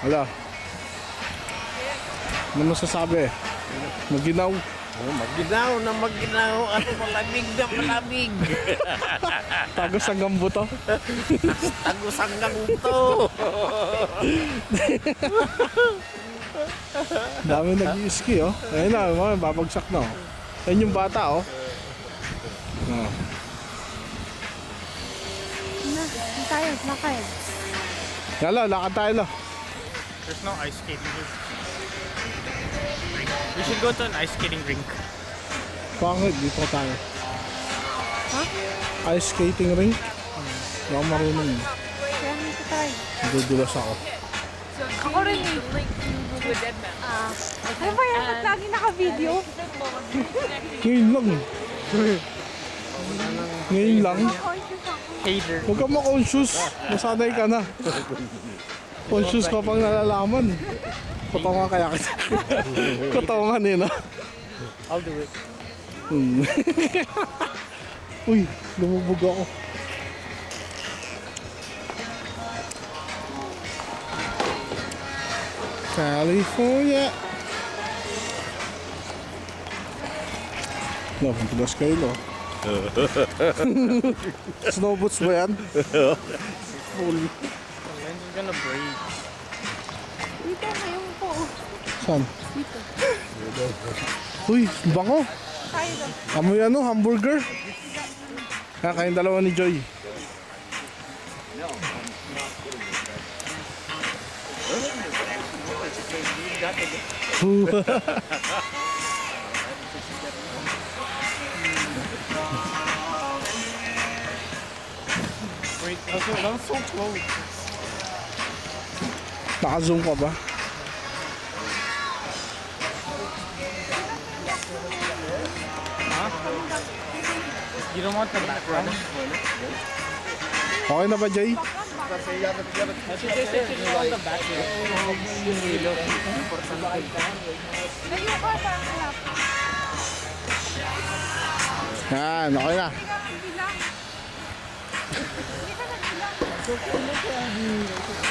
Wala. Ano masasabi? Maginaw. Oh, maginaw at malamig na malamig. Tagos ang gambo to. Tagos hanggang ito. Dami nag-i-ski oh. Ayun na, mga babagsak na oh. Ayun yung bata oh. Oh. Tayo, lakad. Yala, lakad tayo lo. There's no ice skating rink. We should go to an ice skating rink. Bakit? Dito tayo. Ha? Ice skating rink? Hindi ako marunong. Kaya nito tayo. Dudulas ako. Ako rin eh. Ano ba yan? Ba't lagi naka-video? Ngayon lang. Ngayon lang. Conscious ako. Hater. Huwag kang ma-conscious. Masanay ka na. Conscious ka pang nalalaman. Kotongan kaya kita. Kotongan eh no? I'll do it. Uy, lumubog ako. California. No, matigas kayo no? Snowboots ba yan? Full. The lens is gonna break. Dito na yung po. Saan? Dito. Uy, bango. Tayo daw. Amoy ano, hamburger. Kakain dalawa ni Joy. Wait, that was so close. Naka-zoom ka ba? You don't want the background? Okay na ba, Jay? I should just say you want the background. Layo ka, parang halap. Yan, okay na. Bilang. Hindi ka nagbilang.